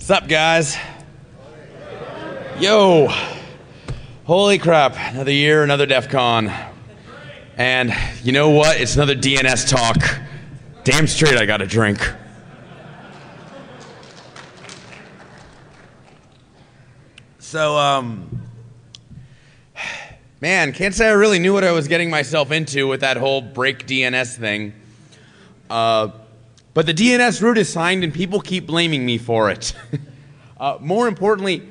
What's up, guys? Yo. Holy crap. Another year, another Defcon. And you know what? It's another DNS talk. Damn straight I got a drink. So, man, can't say I really knew what I was getting myself into with that whole break DNS thing. But the DNS root is signed and people keep blaming me for it. More importantly,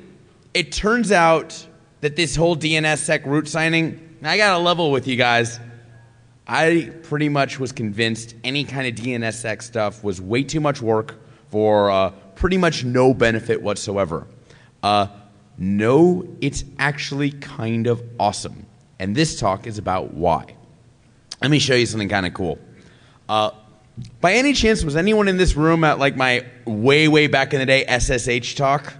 it turns out that this whole DNSSEC root signing, I got to level with you guys. I pretty much was convinced any kind of DNSSEC stuff was way too much work for pretty much no benefit whatsoever. No, it's actually kind of awesome. And this talk is about why. Let me show you something kind of cool. By any chance, was anyone in this room at like my way back in the day SSH talk?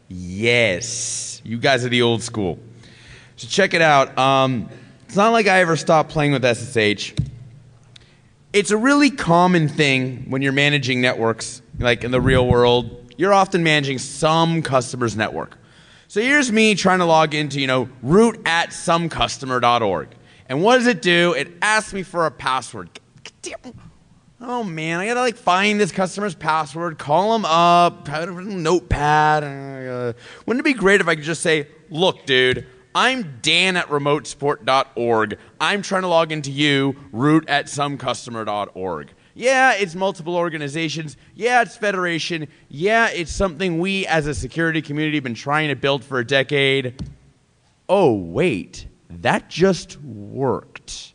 Yes. You guys are the old school. So check it out. It's not like I ever stopped playing with SSH. It's a really common thing when you're managing networks, like in the real world. You're often managing some customer's network. So here's me trying to log into, root@somecustomer.org. And what does it do? It asks me for a password. Oh man, I gotta find this customer's password, call them up, have a notepad. Wouldn't it be great if I could just say, look dude, I'm Dan at remotesupport.org. I'm trying to log into you, root@somecustomer.org. Yeah, it's multiple organizations. Yeah, it's federation. Yeah, it's something we as a security community have been trying to build for a decade. Oh, wait, that just worked.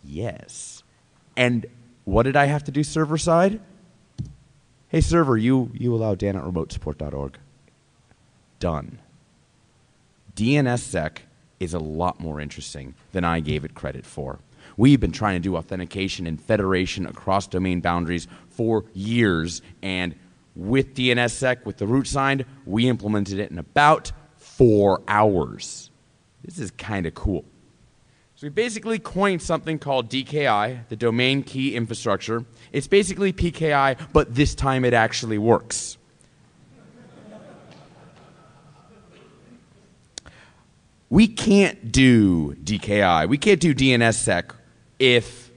Yes. And what did I have to do server side? Hey server, you allow Dan at remotesupport.org. Done. DNSSEC is a lot more interesting than I gave it credit for. We've been trying to do authentication and federation across domain boundaries for years, and with DNSSEC, with the root signed, we implemented it in about 4 hours. This is kind of cool. So we basically coined something called DKI, the Domain Key Infrastructure. It's basically PKI, but this time it actually works. We can't do DKI. We can't do DNSSEC if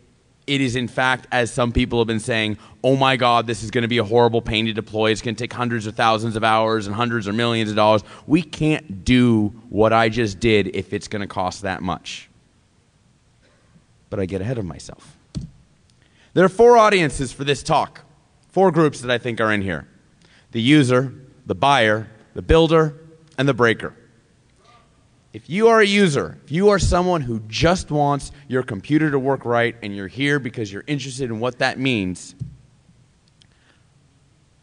it is in fact, as some people have been saying, oh my God, this is going to be a horrible pain to deploy. It's going to take hundreds of thousands of hours and hundreds or millions of dollars. We can't do what I just did if it's going to cost that much. But I get ahead of myself. There are 4 audiences for this talk, 4 groups that I think are in here. The user, the buyer, the builder, and the breaker. If you are a user, if you are someone who just wants your computer to work right and you're here because you're interested in what that means,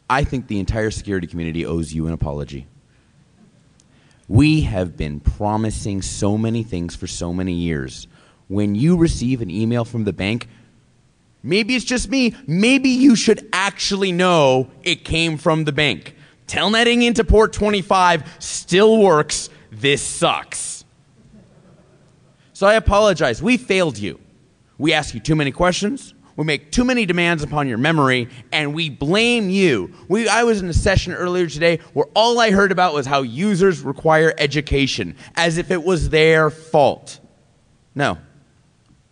I think the entire security community owes you an apology. We have been promising so many things for so many years. When you receive an email from the bank, maybe it's just me, maybe you should actually know it came from the bank. Telnetting into port 25 still works. This sucks. So I apologize. We failed you. We ask you too many questions. We make too many demands upon your memory, and we blame you. I was in a session earlier today where all I heard about was how users require education, as if it was their fault. No.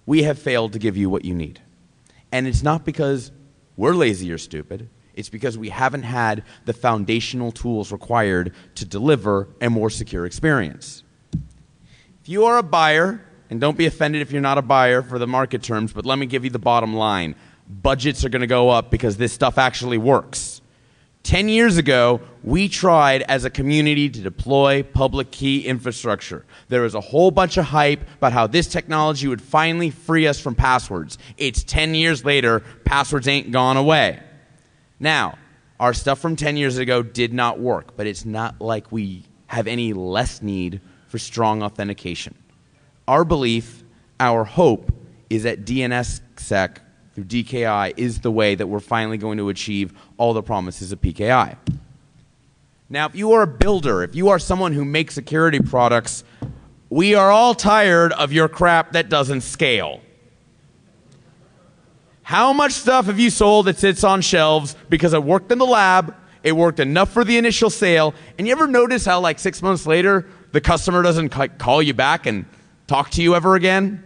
We have failed to give you what you need. And it's not because we're lazy or stupid. It's because we haven't had the foundational tools required to deliver a more secure experience. If you are a buyer, and don't be offended if you're not a buyer for the market terms, but let me give you the bottom line. Budgets are going to go up because this stuff actually works. 10 years ago, we tried as a community to deploy public key infrastructure. There was a whole bunch of hype about how this technology would finally free us from passwords. It's 10 years later, passwords ain't gone away. Now, our stuff from 10 years ago did not work, but it's not like we have any less need for strong authentication. Our belief, our hope, is that DNSSEC through DKI is the way that we're finally going to achieve all the promises of PKI. Now, if you are a builder, if you are someone who makes security products, we are all tired of your crap that doesn't scale. How much stuff have you sold that sits on shelves because it worked in the lab, It worked enough for the initial sale. And you ever notice how like 6 months later, the customer doesn't call you back and talk to you ever again?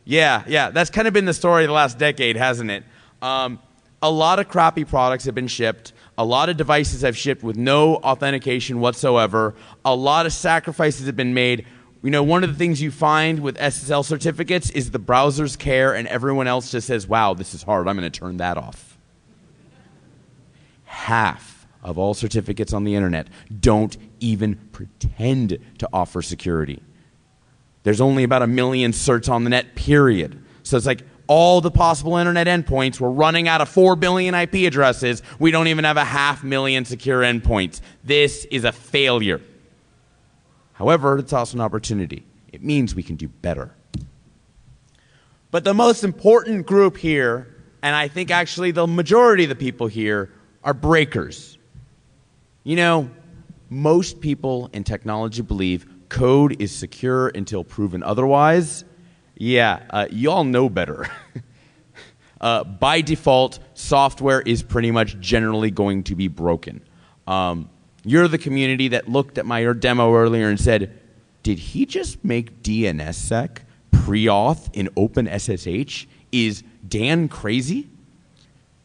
Yeah, that's kind of been the story of the last decade, hasn't it? A lot of crappy products have been shipped. A lot of devices have shipped with no authentication whatsoever. A lot of sacrifices have been made. You know, one of the things you find with SSL certificates is the browsers care and everyone else just says, wow, this is hard, I'm going to turn that off. Half of all certificates on the internet don't even pretend to offer security. There's only about 1 million certs on the net, period. So it's like all the possible internet endpoints, we're running out of 4 billion IP addresses. We don't even have 500,000 secure endpoints. This is a failure. However, it's also an opportunity. It means we can do better. But the most important group here, and I think actually the majority of the people here, are breakers. You know, most people in technology believe code is secure until proven otherwise. Yeah, you all know better. By default, software is pretty much generally going to be broken. You're the community that looked at my demo earlier and said, did he just make DNSSEC pre-auth in OpenSSH? Is Dan crazy?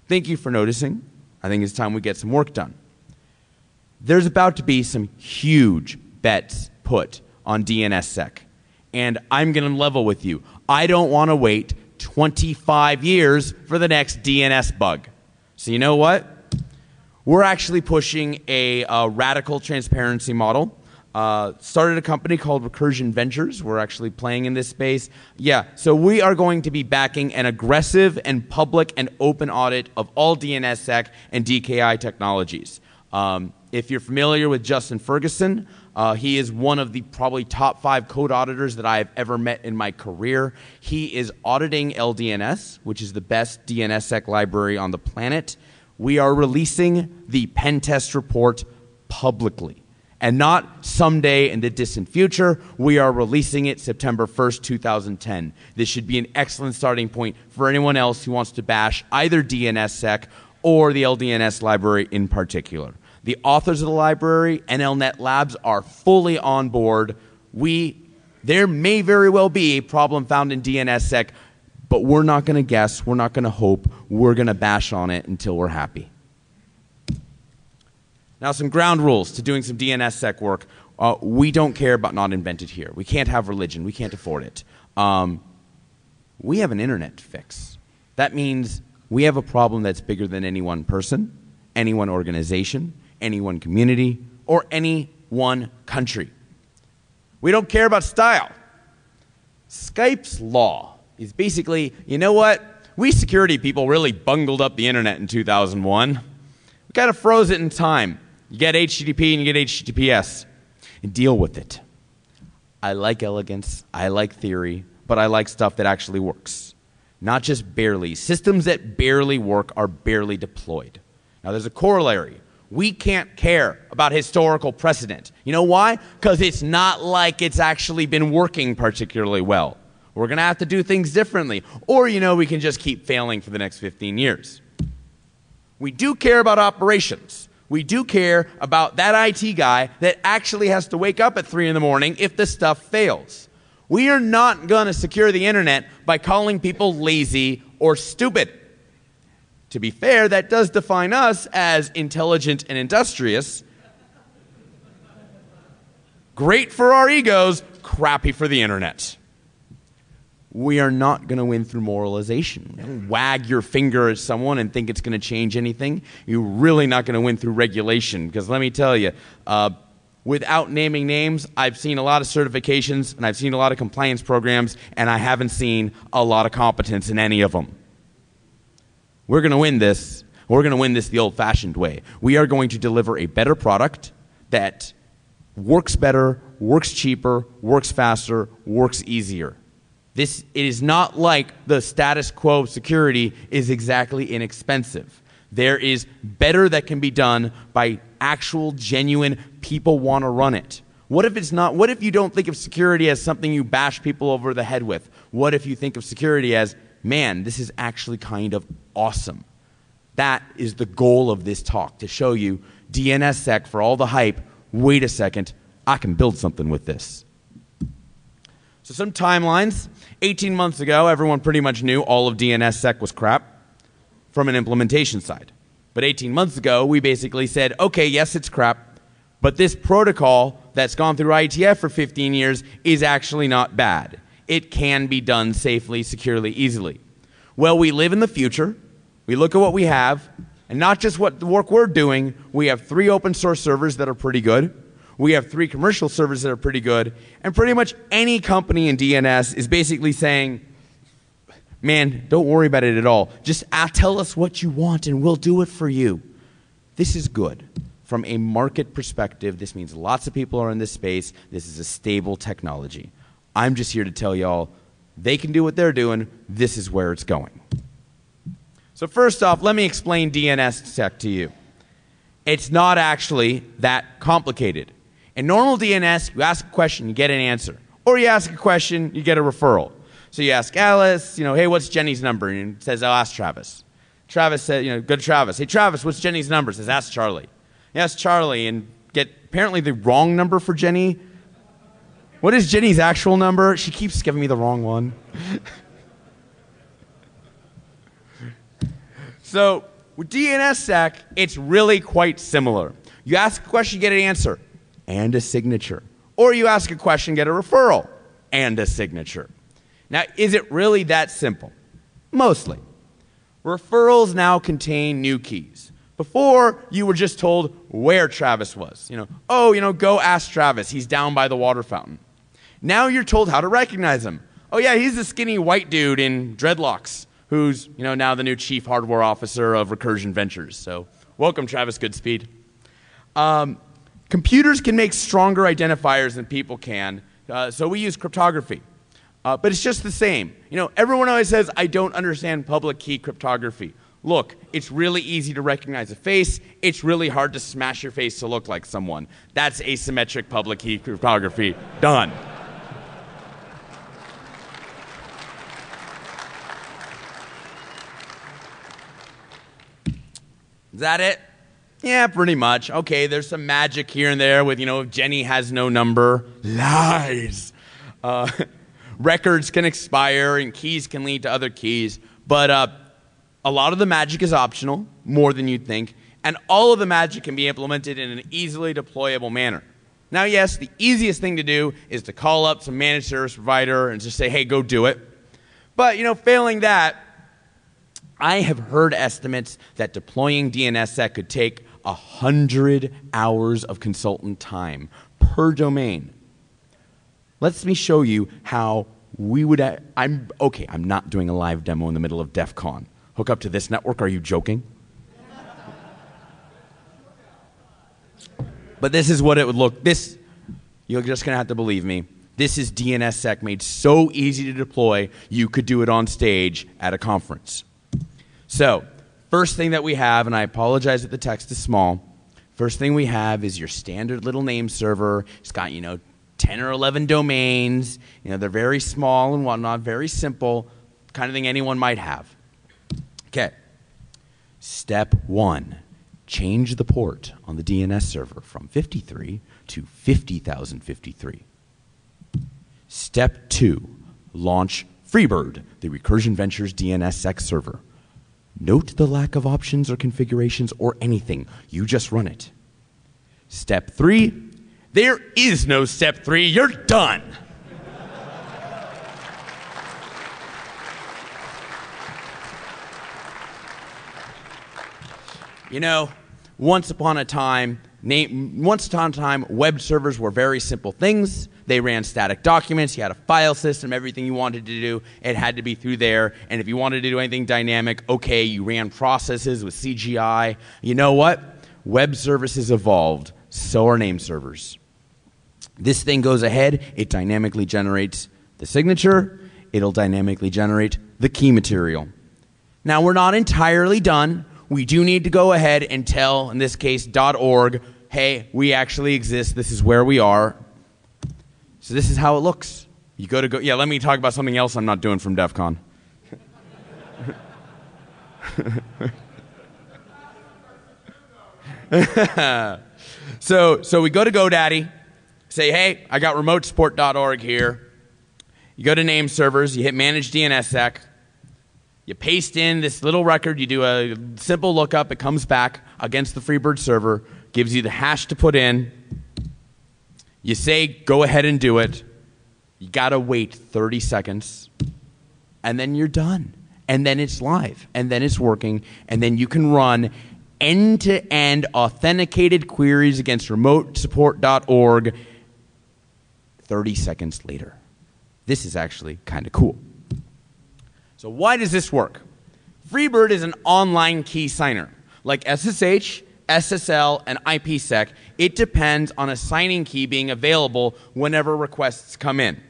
Thank you for noticing. I think it's time we get some work done. There's about to be some huge bets put on DNSSEC. And I'm going to level with you. I don't want to wait 25 years for the next DNS bug. So you know what? We're actually pushing a radical transparency model. Started a company called Recursion Ventures. We're actually playing in this space. Yeah, so we are going to be backing an aggressive and public and open audit of all DNSSEC and DKI technologies. If you're familiar with Justin Ferguson, he is one of the probably top 5 code auditors that I have ever met in my career. He is auditing LDNS, which is the best DNSSEC library on the planet. We are releasing the pen test report publicly. And not someday in the distant future. We are releasing it September 1st, 2010. This should be an excellent starting point for anyone else who wants to bash either DNSSEC or the LDNS library in particular. The authors of the library, NLNet Labs, are fully on board. There may very well be a problem found in DNSSEC, but we're not going to guess, we're not going to hope, we're going to bash on it until we're happy. Now, some ground rules to doing some DNSSEC work. We don't care about not invented here. We can't have religion. We can't afford it. We have an internet to fix. That means we have a problem that's bigger than any one person, any one organization, any one community, or any one country. We don't care about style. Skype's law is basically, you know what? We security people really bungled up the internet in 2001. We kind of froze it in time. You get HTTP and you get HTTPS. And deal with it. I like elegance, I like theory, but I like stuff that actually works. Not just barely. Systems that barely work are barely deployed. Now there's a corollary. We can't care about historical precedent. You know why? Because it's not like it's actually been working particularly well. We're going to have to do things differently. Or, you know, we can just keep failing for the next 15 years. We do care about operations. We do care about that IT guy that actually has to wake up at 3 in the morning if the stuff fails. We are not going to secure the internet by calling people lazy or stupid. To be fair, that does define us as intelligent and industrious. Great for our egos, crappy for the internet. We are not going to win through moralization. Don't wag your finger at someone and think it's going to change anything. You're really not going to win through regulation, because let me tell you, without naming names, I've seen a lot of certifications and I've seen a lot of compliance programs, and I haven't seen a lot of competence in any of them. We're going to win this. We're going to win this the old-fashioned way. We are going to deliver a better product that works better, works cheaper, works faster, works easier. It is not like the status quo security is exactly inexpensive. There is better that can be done by actual, genuine people want to run it. What if it's not? What if you don't think of security as something you bash people over the head with? What if you think of security as, man, this is actually kind of awesome? That is the goal of this talk, to show you DNSSEC for all the hype. Wait a second, I can build something with this. So some timelines. 18 months ago, everyone pretty much knew all of DNSSEC was crap from an implementation side. But 18 months ago, we basically said, okay, yes, it's crap, but this protocol that's gone through IETF for 15 years is actually not bad. It can be done safely, securely, easily. Well, we live in the future. We look at what we have, and not just what the work we're doing. We have 3 open source servers that are pretty good. We have 3 commercial servers that are pretty good. And pretty much any company in DNS is basically saying, man, don't worry about it at all. Just tell us what you want and we'll do it for you. This is good. From a market perspective, this means lots of people are in this space. This is a stable technology. I'm just here to tell y'all, they can do what they're doing. This is where it's going. So first off, let me explain DNSSEC to you. It's not actually that complicated. In normal DNS, you ask a question, you get an answer. Or you ask a question, you get a referral. So you ask Alice, hey, what's Jenny's number? And it says, I'll ask Travis. Travis said, go to Travis. Hey, Travis, what's Jenny's number? Says, ask Charlie. You ask Charlie and get apparently the wrong number for Jenny. What is Jenny's actual number? She keeps giving me the wrong one. So with DNSSEC, it's really quite similar. You ask a question, you get an answer and a signature. Or you ask a question, get a referral and a signature. Now, is it really that simple? Mostly. Referrals now contain new keys. Before, you were just told where Travis was. Go ask Travis. He's down by the water fountain. Now you're told how to recognize him. Oh, yeah, he's the skinny white dude in dreadlocks who's, now the new chief hardware officer of Recursion Ventures. So welcome, Travis Goodspeed. Computers can make stronger identifiers than people can, so we use cryptography. But it's just the same. Everyone always says, I don't understand public key cryptography. Look, it's really easy to recognize a face. It's really hard to smash your face to look like someone. That's asymmetric public key cryptography. Done. Is that it? Yeah, pretty much. Okay, there's some magic here and there with, if Jenny has no number. Lies. Records can expire and keys can lead to other keys, but a lot of the magic is optional, more than you'd think, and all of the magic can be implemented in an easily deployable manner. Now, yes, the easiest thing to do is to call up some managed service provider and just say, hey, go do it. But, failing that, I have heard estimates that deploying DNSSEC could take 100 hours of consultant time per domain. Let me show you how we would... I'm not doing a live demo in the middle of Defcon. Hook up to this network, are you joking? But this is what it would look... You're just going to have to believe me. This is DNSSEC made so easy to deploy, you could do it on stage at a conference. So, first thing that we have, and I apologize that the text is small, first thing we have is your standard little name server. It's got, 10 or 11 domains. They're very small and whatnot, very simple, kind of thing anyone might have. Okay. Step 1, change the port on the DNS server from 53 to 50,053. Step 2, launch Freebird, the Recursion Ventures DNSSEC server. Note the lack of options or configurations or anything. You just run it. Step 3, there is no step 3. You're done. Once upon a time, web servers were very simple things. They ran static documents. You had a file system. Everything you wanted to do, it had to be through there. And if you wanted to do anything dynamic, okay, you ran processes with CGI. You know what? Web services evolved. So are name servers. This thing goes ahead. It dynamically generates the signature. It'll dynamically generate the key material. Now, we're not entirely done. We do need to go ahead and tell, in this case, .org, hey, we actually exist. This is where we are. So this is how it looks. You go. Yeah, let me talk about something else I'm not doing from Defcon. So we go to GoDaddy, say, hey, I got remotesupport.org here. You go to name servers, you hit manage DNSSEC, you paste in this little record, you do a simple lookup, it comes back against the Freebird server, gives you the hash to put in. You say, go ahead and do it. You got to wait 30 seconds, and then you're done. And then it's live, and then it's working, and then you can run end-to-end authenticated queries against remotesupport.org 30 seconds later. This is actually kind of cool. So why does this work? Freebird is an online key signer. Like SSH, SSL, and IPsec, it depends on a signing key being available whenever requests come in.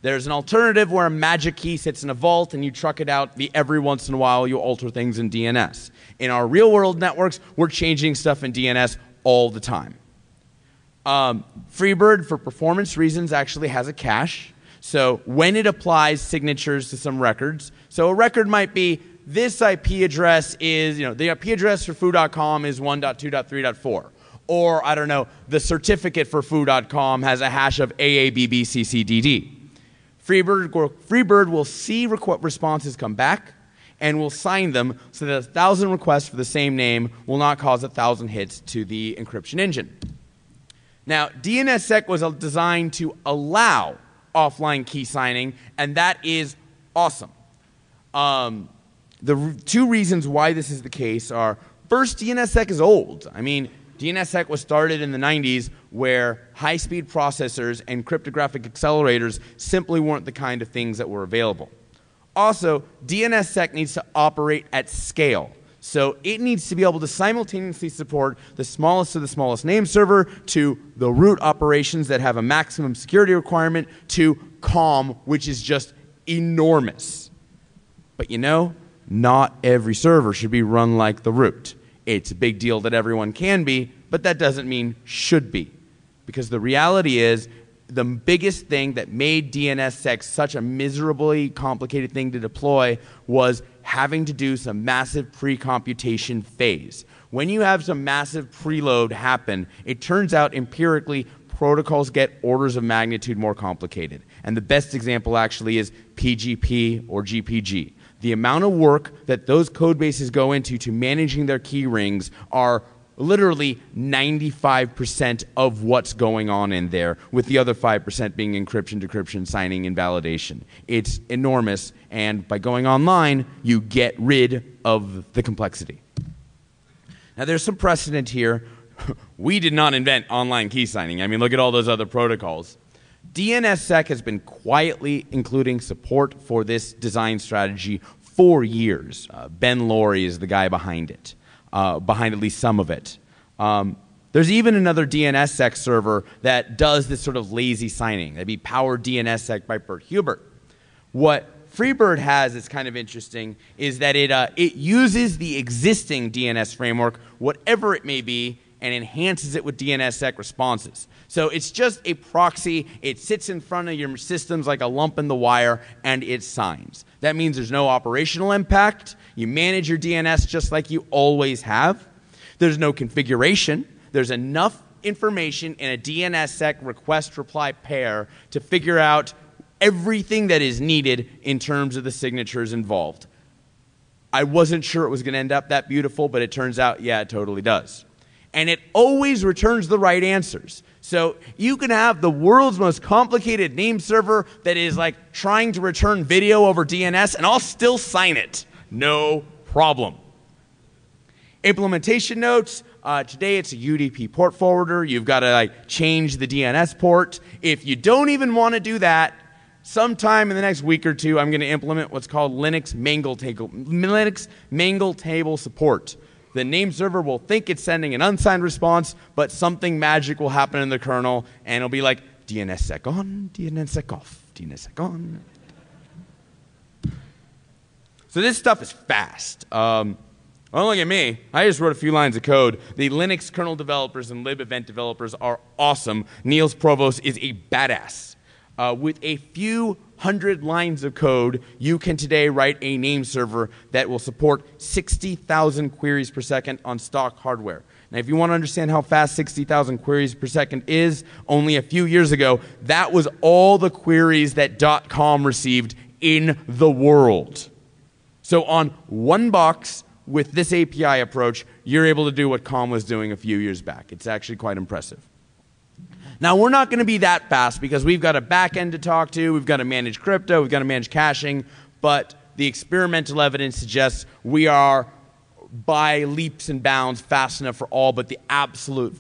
There's an alternative where a magic key sits in a vault and you truck it out every once in a while. You alter things in DNS. In our real-world networks, we're changing stuff in DNS all the time. Freebird, for performance reasons, actually has a cache. So when it applies signatures to some records, so a record might be, this IP address is, the IP address for foo.com is 1.2.3.4. Or, I don't know, the certificate for foo.com has a hash of AABBCCDD. Freebird will see responses come back and will sign them so that 1,000 requests for the same name will not cause 1,000 hits to the encryption engine. Now, DNSSEC was designed to allow offline key signing, and that is awesome. The two reasons why this is the case are, first, DNSSEC is old. I mean, DNSSEC was started in the 90s where high-speed processors and cryptographic accelerators simply weren't the kind of things that were available. Also, DNSSEC needs to operate at scale. So it needs to be able to simultaneously support the smallest of the smallest name server to the root operations that have a maximum security requirement to COM, which is just enormous. But not every server should be run like the root. It's a big deal that everyone can be, but that doesn't mean should be. Because the reality is, the biggest thing that made DNSSEC such a miserably complicated thing to deploy was having to do some massive pre-computation phase. When you have some massive preload happen, it turns out empirically protocols get orders of magnitude more complicated. And the best example actually is PGP or GPG. The amount of work that those code bases go into to managing their key rings are literally 95% of what's going on in there, with the other 5% being encryption, decryption, signing, and validation. It's enormous, and by going online, you get rid of the complexity. Now, there's some precedent here. We did not invent online key signing. I mean, look at all those other protocols. DNSSEC has been quietly including support for this design strategy for years. Ben Laurie is the guy behind it. Behind at least some of it. There's even another DNSSEC server that does this sort of lazy signing. That'd be Power DNSSEC by Bert Hubert. What Freebird has that's kind of interesting is that it uses the existing DNS framework, whatever it may be, and enhances it with DNSSEC responses. So it's just a proxy. It sits in front of your systems like a lump in the wire, and it signs. That means there's no operational impact. You manage your DNS just like you always have. There's no configuration. There's enough information in a DNSSEC request-reply pair to figure out everything that is needed in terms of the signatures involved. I wasn't sure it was going to end up that beautiful, but it turns out, yeah, it totally does. And it always returns the right answers. So you can have the world's most complicated name server that is like trying to return video over DNS, and I'll still sign it. No problem. Implementation notes. Today it's a UDP port forwarder. You've got to change the DNS port. If you don't even want to do that, sometime in the next week or two, I'm going to implement what's called Linux mangle table support. The name server will think it's sending an unsigned response, but something magic will happen in the kernel, and it'll be like DNSSEC on, DNSSEC off, DNSSEC on. So this stuff is fast. Don't look at me. I just wrote a few lines of code. The Linux kernel developers and lib event developers are awesome. Niels Provost is a badass. With a few hundred lines of code, you can today write a name server that will support 60,000 queries per second on stock hardware. Now, if you want to understand how fast 60,000 queries per second is, only a few years ago, that was all the queries that .com received in the world. So on one box, with this API approach, you're able to do what .com was doing a few years back. It's actually quite impressive. Now, we're not going to be that fast because we've got a back end to talk to, we've got to manage crypto, we've got to manage caching, but the experimental evidence suggests we are by leaps and bounds fast enough for all but the absolute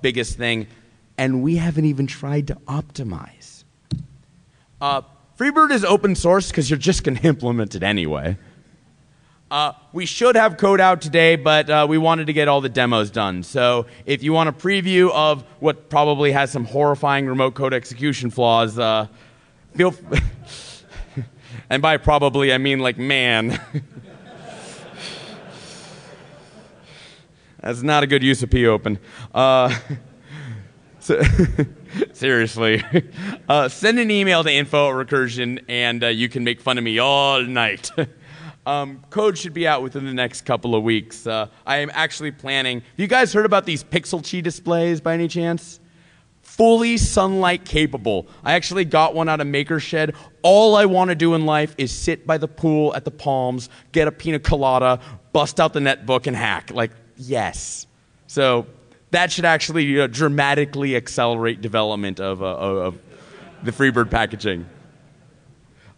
biggest thing, and we haven't even tried to optimize. Freebird is open source because you're just going to implement it anyway. We should have code out today, but we wanted to get all the demos done. So if you want a preview of what probably has some horrifying remote code execution flaws, feel and by probably, I mean like man. That's not a good use of popen. Seriously. Send an email to info@Recursion, and you can make fun of me all night. Code should be out within the next couple of weeks. I am actually planning. Have you guys heard about these Pixel Chi displays by any chance? Fully sunlight capable. I actually got one out of Maker Shed. All I want to do in life is sit by the pool at the Palms, get a pina colada, bust out the netbook, and hack. Like, yes. So that should actually dramatically accelerate development of the Freebird packaging.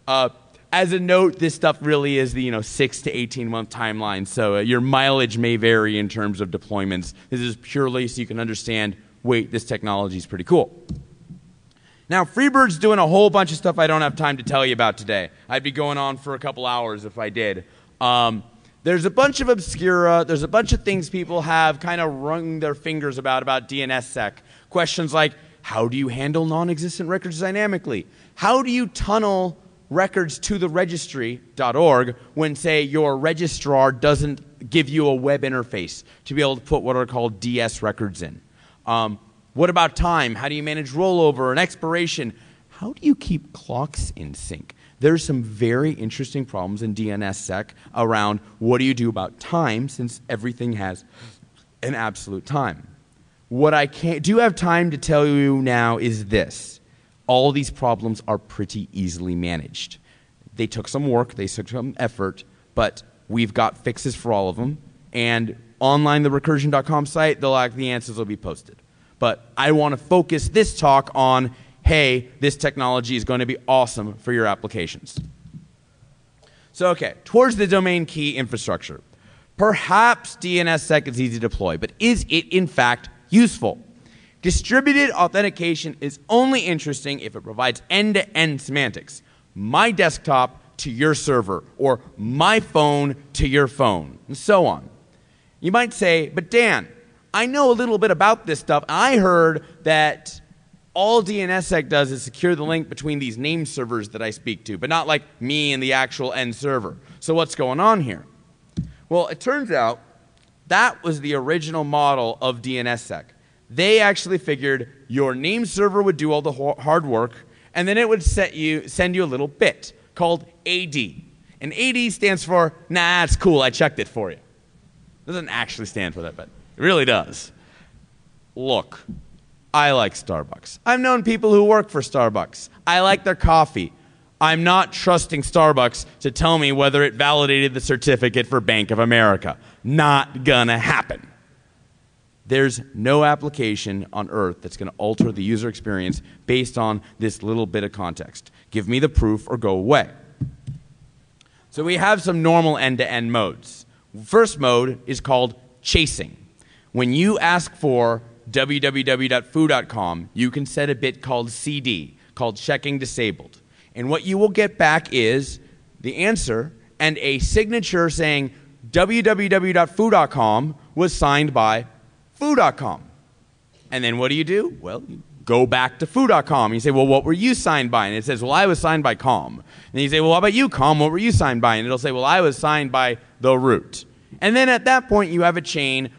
As a note, this stuff really is the 6 to 18-month timeline, so your mileage may vary in terms of deployments. This is purely so you can understand, wait, this technology is pretty cool. Now, Freebird's doing a whole bunch of stuff I don't have time to tell you about today. I'd be going on for a couple hours if I did. There's a bunch of obscura, there's a bunch of things people have kind of wrung their fingers about DNSSEC. Questions like, how do you handle non-existent records dynamically? How do you tunnel records to the registry.org when, say, your registrar doesn't give you a web interface to be able to put what are called DS records in? What about time? How do you manage rollover and expiration? How do you keep clocks in sync? There's some very interesting problems in DNSSEC around what do you do about time, since everything has an absolute time. What I do have time to tell you now is this. All these problems are pretty easily managed. They took some work, they took some effort, but we've got fixes for all of them. And online, the recursion.com site, the answers will be posted. But I want to focus this talk on, hey, this technology is going to be awesome for your applications. So, okay, towards the domain key infrastructure. Perhaps DNSSEC is easy to deploy, but is it in fact useful? Distributed authentication is only interesting if it provides end-to-end semantics. My desktop to your server, or my phone to your phone, and so on. You might say, but Dan, I know a little bit about this stuff. I heard that all DNSSEC does is secure the link between these name servers that I speak to, but not like me and the actual end server. So what's going on here? Well, it turns out that was the original model of DNSSEC. They actually figured your name server would do all the hard work, and then it would send you a little bit called AD. And AD stands for, nah, it's cool, I checked it for you. It doesn't actually stand for that, but it really does. Look, I like Starbucks. I've known people who work for Starbucks. I like their coffee. I'm not trusting Starbucks to tell me whether it validated the certificate for Bank of America. Not gonna happen. There's no application on earth that's going to alter the user experience based on this little bit of context. Give me the proof or go away. So we have some normal end-to-end modes. First mode is called chasing. When you ask for www.foo.com, you can set a bit called CD, called checking disabled. And what you will get back is the answer and a signature saying www.foo.com was signed by foo.com. And then what do? Well, you go back to foo.com. You say, well, what were you signed by? And it says, well, I was signed by com. And you say, well, how about you, com? What were you signed by? And it'll say, well, I was signed by the root. And then at that point, you have a chain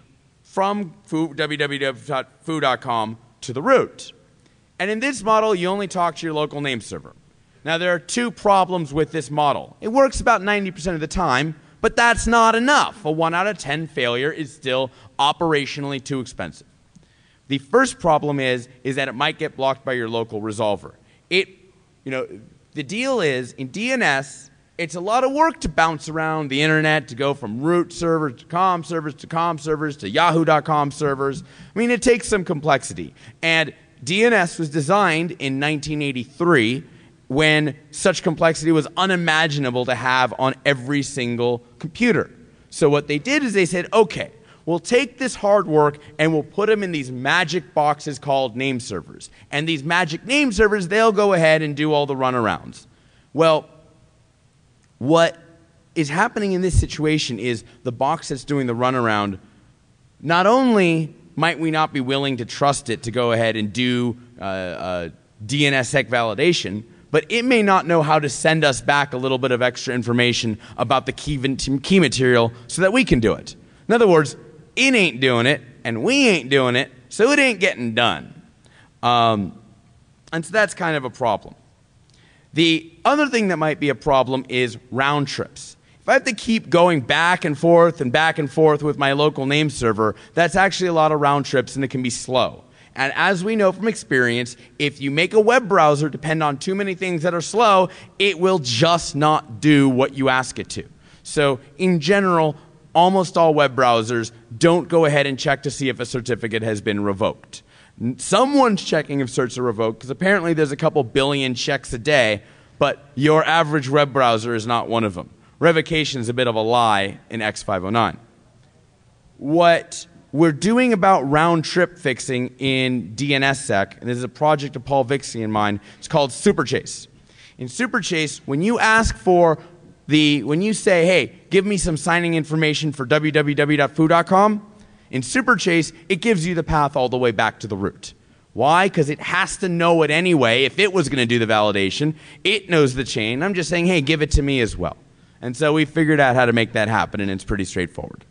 from www.foo.com to the root. And in this model, you only talk to your local name server. Now, there are two problems with this model. It works about 90% of the time, But that's not enough. A 1 out of 10 failure is still operationally too expensive. The first problem is that it might get blocked by your local resolver. The deal is, in DNS, it's a lot of work to bounce around the internet, to go from root servers to com servers to yahoo.com servers. I mean, it takes some complexity. And DNS was designed in 1983 when such complexity was unimaginable to have on every single computer. So what they did is they said, okay, we'll take this hard work and we'll put them in these magic boxes called name servers. And these magic name servers, they'll go ahead and do all the runarounds. Well, what is happening in this situation is the box that's doing the runaround, not only might we not be willing to trust it to go ahead and do DNSSEC validation, but it may not know how to send us back a little bit of extra information about the key material so that we can do it. In other words, it ain't doing it, and we ain't doing it, so it ain't getting done. And so that's kind of a problem. The other thing that might be a problem is round trips. If I have to keep going back and forth with my local name server, that's actually a lot of round trips, and it can be slow. And as we know from experience, if you make a web browser depend on too many things that are slow, it will just not do what you ask it to. So in general, almost all web browsers don't go ahead and check to see if a certificate has been revoked. Someone's checking if certs are revoked, because apparently there's a couple billion checks a day, but your average web browser is not one of them. Revocation is a bit of a lie in X509. What we're doing about round-trip fixing in DNSSEC, and this is a project of Paul Vixie and mine, it's called SuperChase. In SuperChase, when you ask for when you say, hey, give me some signing information for www.foo.com, in SuperChase, it gives you the path all the way back to the root. Why? Because it has to know it anyway. If it was going to do the validation, it knows the chain. I'm just saying, hey, give it to me as well. And so we figured out how to make that happen, and it's pretty straightforward.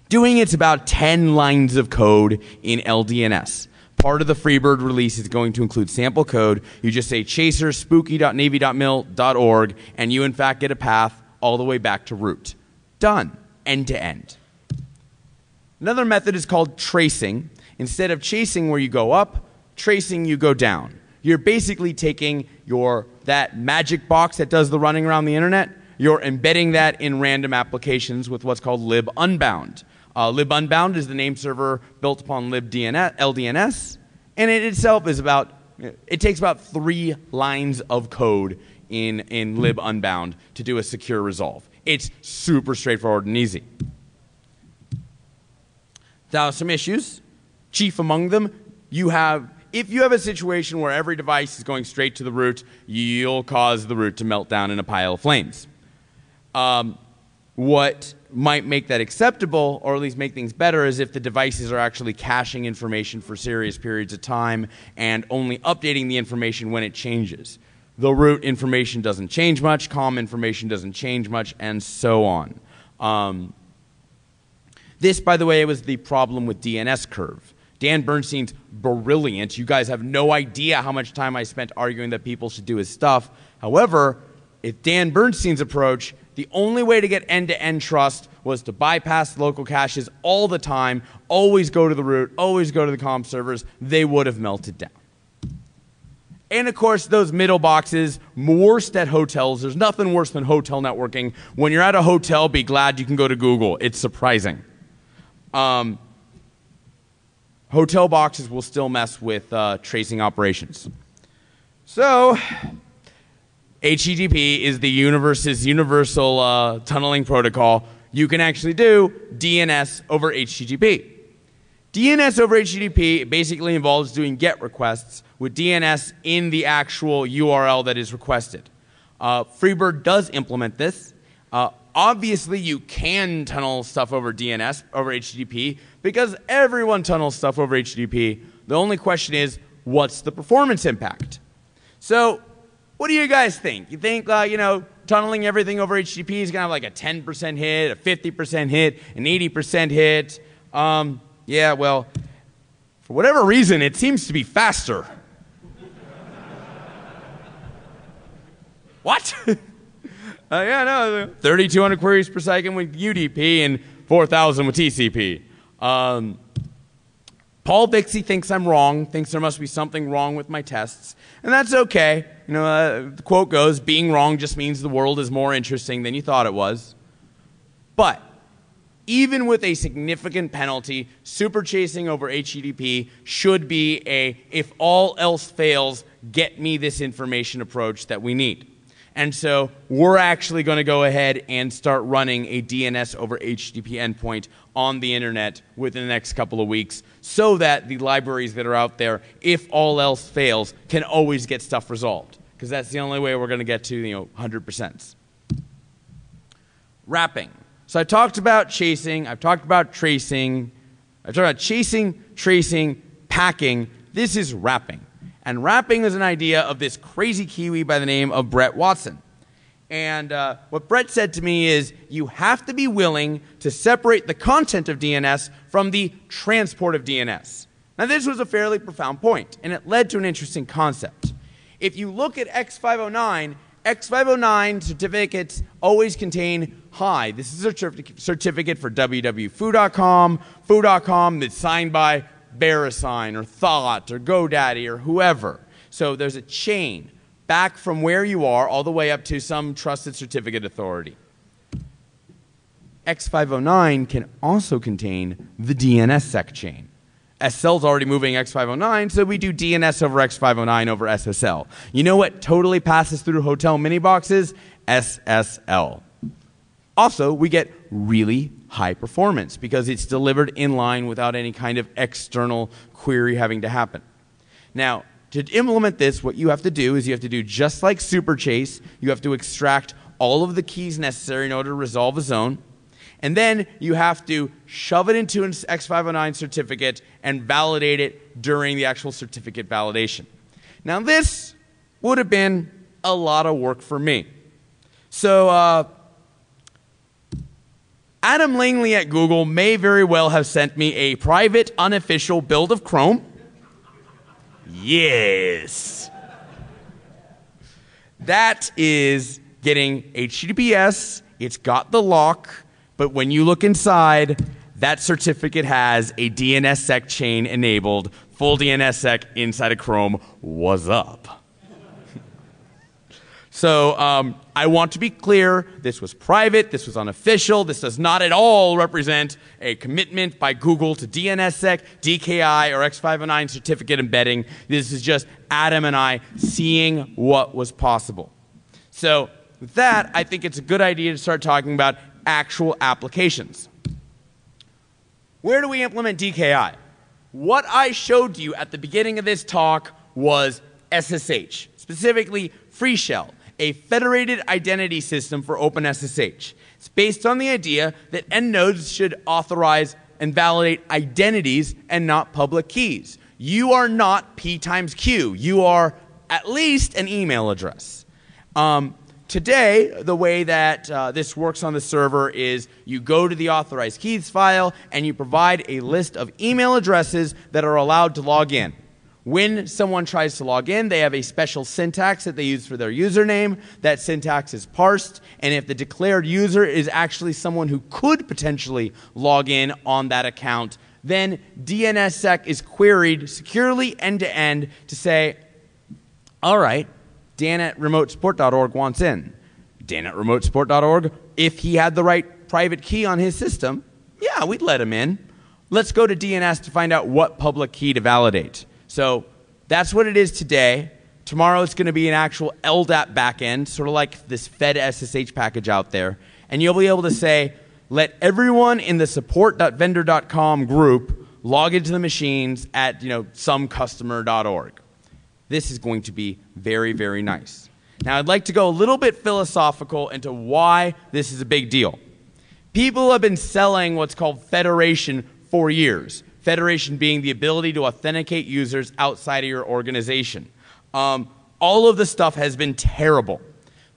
Doing it's about 10 lines of code in LDNS. Part of the Freebird release is going to include sample code. You just say chaser spooky.navy.mil.org, and you in fact get a path all the way back to root. Done. End to end. Another method is called tracing. Instead of chasing where you go up, tracing you go down. You're basically taking that magic box that does the running around the internet, you're embedding that in random applications with what's called libunbound. Libunbound is the name server built upon LDNS, and it itself is it takes about 3 lines of code in libunbound to do a secure resolve. It's super straightforward and easy. There are some issues. Chief among them, if you have a situation where every device is going straight to the root, you'll cause the root to melt down in a pile of flames. What might make that acceptable, or at least make things better, is if the devices are actually caching information for serious periods of time and only updating the information when it changes. The root information doesn't change much, COM information doesn't change much, and so on. This, by the way, was the problem with DNS curve. Dan Bernstein's brilliant. You guys have no idea how much time I spent arguing that people should do his stuff. However, if Dan Bernstein's approach, the only way to get end-to-end trust was to bypass local caches all the time, always go to the root, always go to the COM servers, they would have melted down. And of course, those middle boxes, worst at hotels. There's nothing worse than hotel networking. When you're at a hotel, be glad you can go to Google. It's surprising. Hotel boxes will still mess with tracing operations. So, HTTP is the universal tunneling protocol. You can actually do DNS over HTTP. DNS over HTTP basically involves doing GET requests with DNS in the actual URL that is requested. Freebird does implement this. Obviously, you can tunnel stuff over DNS, over HTTP, because everyone tunnels stuff over HTTP. The only question is, what's the performance impact? So, what do you guys think? You think, tunneling everything over HTTP is going to have like a 10% hit, a 50% hit, an 80% hit? Yeah, well, for whatever reason, it seems to be faster. What? Yeah, no, 3,200 queries per second with UDP and 4,000 with TCP. Paul Vixie thinks I'm wrong, thinks there must be something wrong with my tests, and that's okay. You know, the quote goes, being wrong just means the world is more interesting than you thought it was. But even with a significant penalty, super chasing over HTTP should be a, if all else fails, get me this information approach that we need. And so we're actually going to go ahead and start running a DNS over HTTP endpoint on the internet within the next couple of weeks so that the libraries that are out there, if all else fails, can always get stuff resolved. Because that's the only way we're going to get to 100%. Wrapping. So I talked about chasing, I've talked about tracing, I've talked about chasing, tracing, packing. This is wrapping. And wrapping is an idea of this crazy Kiwi by the name of Brett Watson. And what Brett said to me is, you have to be willing to separate the content of DNS from the transport of DNS. Now this was a fairly profound point, and it led to an interesting concept. If you look at X509, X509 certificates always contain hi. This is a certificate for www.foo.com, foo.com that's signed by Verisign or Thought or GoDaddy or whoever. So there's a chain back from where you are all the way up to some trusted certificate authority. X509 can also contain the DNSSEC chain. SSL's already moving X509, so we do DNS over X509 over SSL. You know what totally passes through hotel mini boxes? SSL. Also, we get really high performance because it's delivered in line without any kind of external query having to happen. Now, to implement this, what you have to do is you have to do just like Superchase. You have to extract all of the keys necessary in order to resolve a zone. And then you have to shove it into an X509 certificate and validate it during the actual certificate validation. Now, this would have been a lot of work for me. So, Adam Langley at Google may very well have sent me a private, unofficial build of Chrome. Yes. That is getting HTTPS. It's got the lock. But when you look inside, that certificate has a DNSSEC chain enabled, full DNSSEC inside of Chrome. What's up? So I want to be clear, this was private, this was unofficial, this does not at all represent a commitment by Google to DNSSEC, DKI, or X509 certificate embedding. This is just Adam and I seeing what was possible. So with that, I think it's a good idea to start talking about actual applications. Where do we implement DKI? What I showed you at the beginning of this talk was SSH, specifically FreeShell, a federated identity system for OpenSSH. It's based on the idea that end nodes should authorize and validate identities and not public keys. You are not P times Q. You are at least an email address. Today, the way that this works on the server is you go to the authorized keys file and you provide a list of email addresses that are allowed to log in. When someone tries to log in, they have a special syntax that they use for their username. That syntax is parsed, and if the declared user is actually someone who could potentially log in on that account, then DNSSEC is queried securely end-to-end to say, all right, Dan at remotesupport.org wants in. Dan at remotesupport.org, if he had the right private key on his system, yeah, we'd let him in. Let's go to DNS to find out what public key to validate. So that's what it is today. Tomorrow it's going to be an actual LDAP backend, sort of like this Fed SSH package out there. And you'll be able to say, let everyone in the support.vendor.com group log into the machines at somecustomer.org. This is going to be very, very nice. Now, I'd like to go a little bit philosophical into why this is a big deal. People have been selling what's called federation for years. Federation being the ability to authenticate users outside of your organization. All of the stuff has been terrible.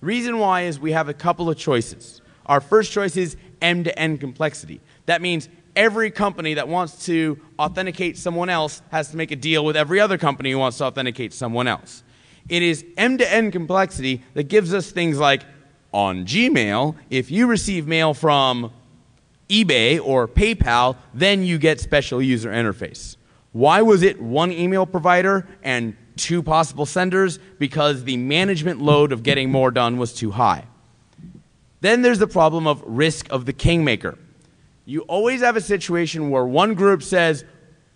The reason why is we have a couple of choices. Our first choice is end-to-end complexity. That means every company that wants to authenticate someone else has to make a deal with every other company who wants to authenticate someone else. It is end-to-end complexity that gives us things like On Gmail, if you receive mail from eBay or PayPal, then you get special user interface. Why was it one email provider and two possible senders? Because the management load of getting more done was too high. Then there's the problem of risk of the kingmaker. You always have a situation where one group says,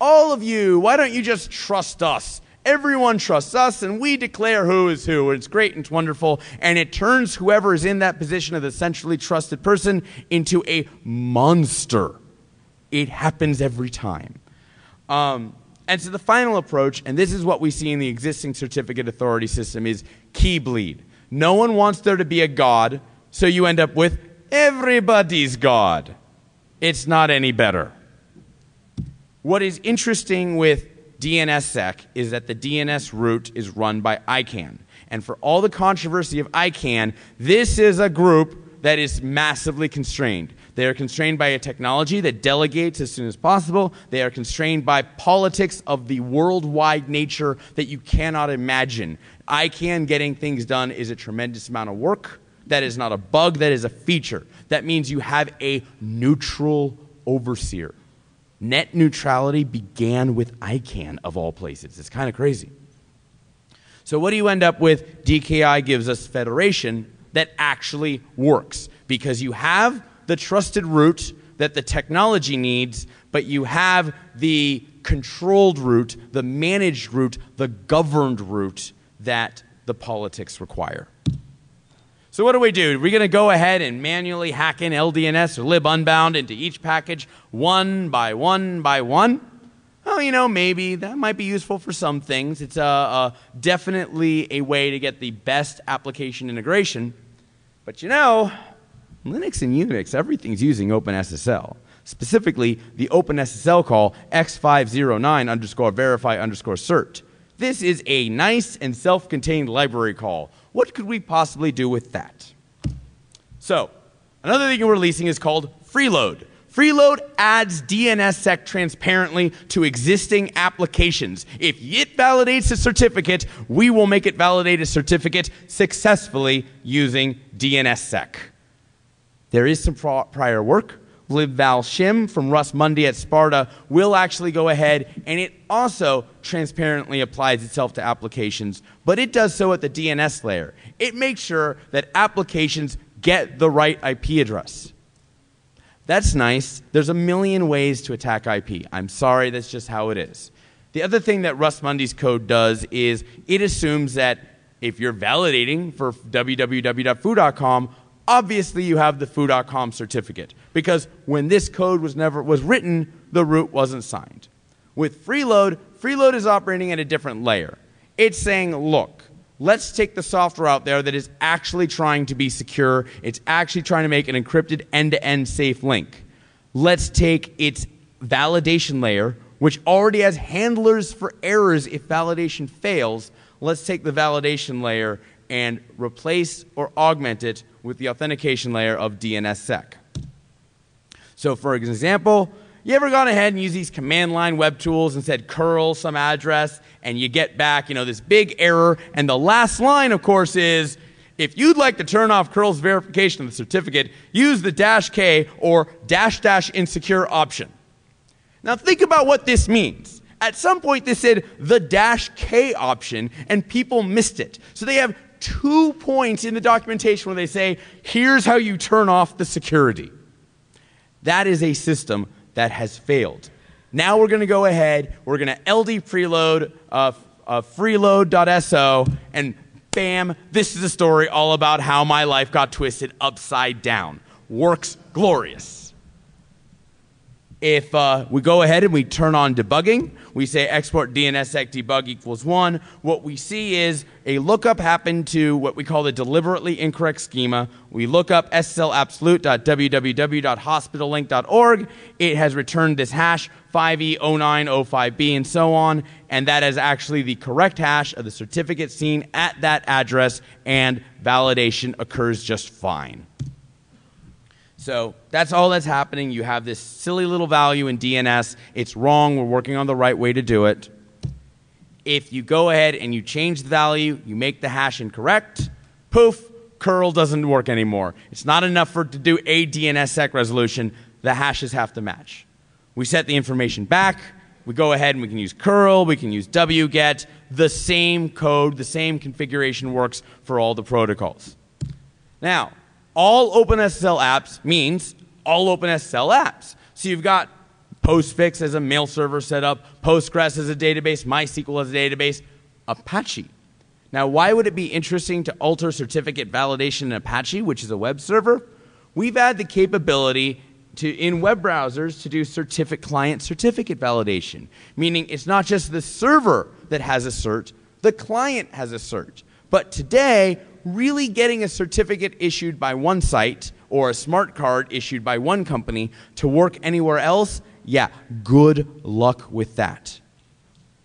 all of you, why don't you just trust us? Everyone trusts us, and we declare who is who. It's great and it's wonderful. And it turns whoever is in that position of the centrally trusted person into a monster. It happens every time. And so the final approach, and this is what we see in the existing certificate authority system, is key bleed. No one wants there to be a God, so you end up with everybody's God. It's not any better. What is interesting with DNSSEC is that the DNS root is run by ICANN. And for all the controversy of ICANN, this is a group that is massively constrained. They are constrained by a technology that delegates as soon as possible. They are constrained by politics of the worldwide nature that you cannot imagine. ICANN getting things done is a tremendous amount of work. That is not a bug, that is a feature. That means you have a neutral overseer. Net neutrality began with ICANN, of all places. It's kind of crazy. So what do you end up with? DKI gives us federation that actually works, because you have the trusted root that the technology needs, but you have the controlled root, the managed root, the governed root that the politics require. So what do? We're going to go ahead and manually hack in LDNS or libunbound into each package one by one by one? Well, you know, maybe that might be useful for some things. It's definitely a way to get the best application integration. But you know, Linux and Unix, everything's using OpenSSL. Specifically, the OpenSSL call x509_verify_cert. This is a nice and self-contained library call. What could we possibly do with that? So, another thing we're releasing is called Freeload. Freeload adds DNSSEC transparently to existing applications. If it validates a certificate, we will make it validate a certificate successfully using DNSSEC. There is some prior work. libvalshim from Russ Mundy at Sparta will actually go ahead, and it also transparently applies itself to applications, but it does so at the DNS layer. It makes sure that applications get the right IP address. That's nice. There's a million ways to attack IP. I'm sorry, that's just how it is. The other thing that Russ Mundy's code does is it assumes that if you're validating for www.foo.com, obviously you have the foo.com certificate, because when this code was written, the root wasn't signed. With Freeload, Freeload is operating at a different layer. It's saying, look, let's take the software out there that is actually trying to be secure. It's actually trying to make an encrypted end-to-end safe link. Let's take its validation layer, which already has handlers for errors if validation fails. Let's take the validation layer and replace or augment it with the authentication layer of DNSSEC. So for example, you ever gone ahead and used these command line web tools and said curl some address, and you get back, this big error, and the last line, of course, is, if you'd like to turn off curl's verification of the certificate, use the -K or -- insecure option. Now think about what this means. At some point they said the -K option, and people missed it. So they have 2 points in the documentation where they say, here's how you turn off the security. That is a system that has failed. Now we're going to go ahead, we're going to LD preload freeload.so, and bam, this is a story all about how my life got twisted upside down. Works glorious. If we go ahead and we turn on debugging, we say export DNSSEC debug equals 1. What we see is a lookup happened to what we call the deliberately incorrect schema. We look up sslabsolute.www.hospitallink.org. It has returned this hash 5E0905B and so on, and that is actually the correct hash of the certificate seen at that address, and validation occurs just fine. So that's all that's happening. You have this silly little value in DNS. It's wrong. We're working on the right way to do it. If you go ahead and you change the value, you make the hash incorrect, poof, curl doesn't work anymore. It's not enough for it to do a DNSSEC resolution. The hashes have to match. We set the information back. We go ahead and we can use curl. We can use wget. The same code, the same configuration works for all the protocols. Now, all OpenSSL apps means all OpenSSL apps. So you've got Postfix as a mail server set up, Postgres as a database, MySQL as a database, Apache. Now, why would it be interesting to alter certificate validation in Apache, which is a web server? We've had the capability in web browsers to do client certificate validation, meaning it's not just the server that has a cert, the client has a cert. But today, really getting a certificate issued by one site or a smart card issued by one company to work anywhere else, yeah, good luck with that.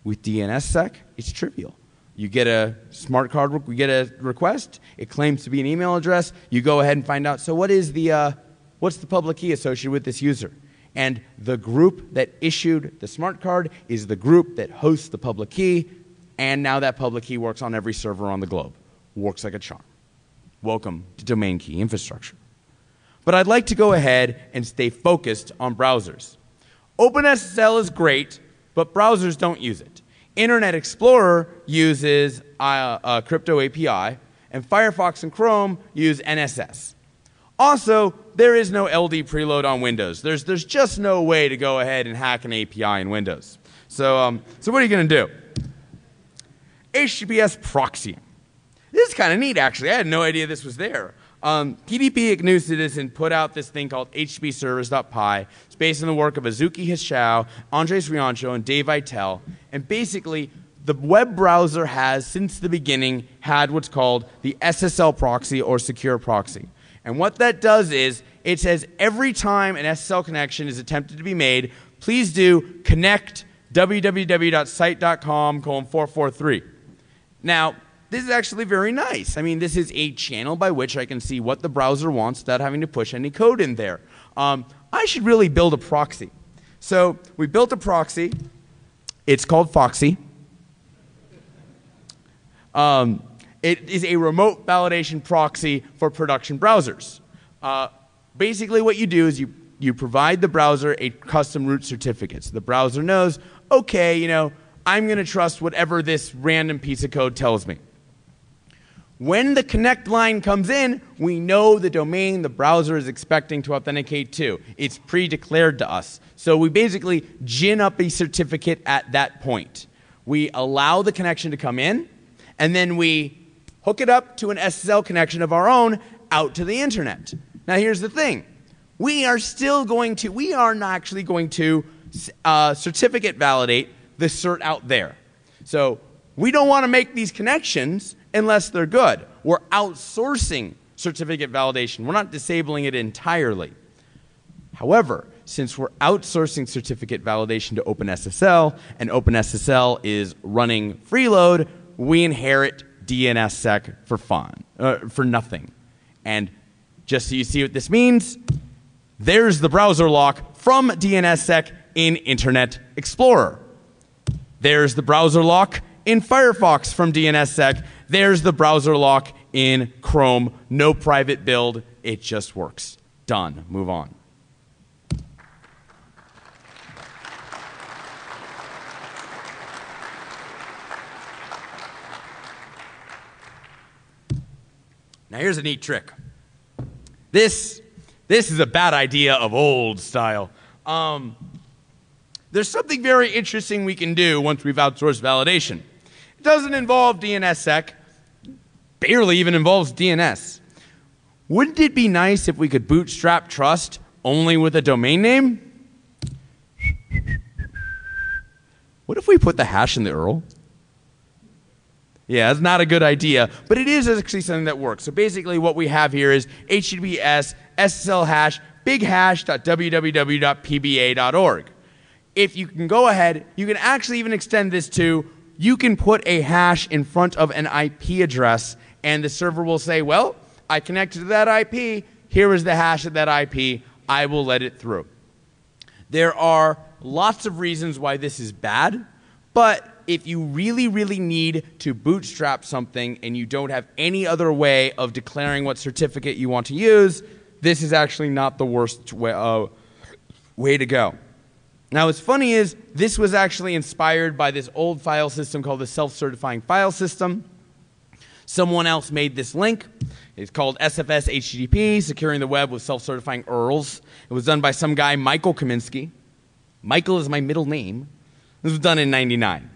With DNSSEC, it's trivial. You get a smart card, we get a request, it claims to be an email address, you go ahead and find out, so what's the public key associated with this user? And the group that issued the smart card is the group that hosts the public key, and now that public key works on every server on the globe. Works like a charm. Welcome to domain key infrastructure. But I'd like to go ahead and stay focused on browsers. OpenSSL is great, but browsers don't use it. Internet Explorer uses a crypto API, and Firefox and Chrome use NSS. Also, there is no LD preload on Windows. There's just no way to go ahead and hack an API in Windows. So what are you going to do? HTTPS proxying. This is kind of neat, actually. I had no idea this was there. PDP ignored this and put out this thing called httpservers.py. It's based on the work of Azuki Hsiao, Andres Riancho, and Dave Vitale. And basically, the web browser has, since the beginning, had what's called the SSL proxy or secure proxy. And what that does is, it says every time an SSL connection is attempted to be made, please do connect www.site.com:443. Now, this is actually very nice. I mean, this is a channel by which I can see what the browser wants without having to push any code in there. I should really build a proxy. So we built a proxy. It's called Foxy. It is a remote validation proxy for production browsers. Basically what you do is you provide the browser a custom root certificate. So the browser knows, okay, you know, I'm going to trust whatever this random piece of code tells me. When the connect line comes in, we know the domain the browser is expecting to authenticate to. It's pre-declared to us. So we basically gin up a certificate at that point. We allow the connection to come in, and then we hook it up to an SSL connection of our own out to the internet. Now here's the thing. We are not actually going to certificate validate the cert out there. So we don't want to make these connections unless they're good. We're outsourcing certificate validation. We're not disabling it entirely. However, since we're outsourcing certificate validation to OpenSSL, and OpenSSL is running freeload, we inherit DNSSEC for nothing. And just so you see what this means, there's the browser lock from DNSSEC in Internet Explorer. There's the browser lock in Firefox from DNSSEC. There's the browser lock in Chrome. No private build. It just works. Done. Move on. Now here's a neat trick. This is a bad idea of old style. There's something very interesting we can do once we've outsourced validation. It doesn't involve DNSSEC, barely even involves DNS. Wouldn't it be nice if we could bootstrap trust only with a domain name? What if we put the hash in the URL? Yeah, that's not a good idea, but it is actually something that works. So basically what we have here is HTTPS SSL hash bighash.www.pba.org. If you can go ahead, you can actually even extend this to, you can put a hash in front of an IP address, and the server will say, well, I connected to that IP, here is the hash of that IP, I will let it through. There are lots of reasons why this is bad, but if you really, really need to bootstrap something and you don't have any other way of declaring what certificate you want to use, this is actually not the worst way to go. Now, what's funny is this was actually inspired by this old file system called the self-certifying file system. Someone else made this link. It's called SFS HTTP, Securing the Web with Self-Certifying URLs. It was done by some guy, Michael Kamisky. Michael is my middle name. This was done in '99.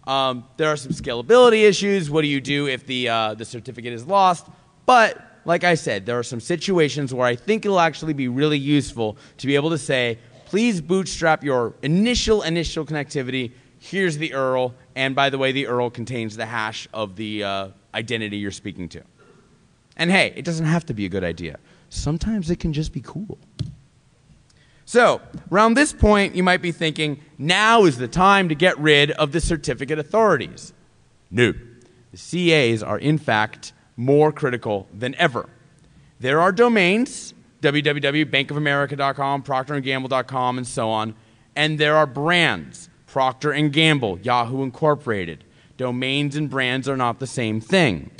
There are some scalability issues. What do you do if the certificate is lost? But like I said, there are some situations where I think it'll actually be really useful to be able to say, please bootstrap your initial connectivity. Here's the URL. And by the way, the URL contains the hash of the identity you're speaking to. And hey, it doesn't have to be a good idea. Sometimes it can just be cool. So, around this point, you might be thinking, now is the time to get rid of the certificate authorities. No. The CAs are, in fact, more critical than ever. There are domains, www.bankofamerica.com, procterandgamble.com, and so on. And there are brands, Procter & Gamble, Yahoo Incorporated. Domains and brands are not the same thing.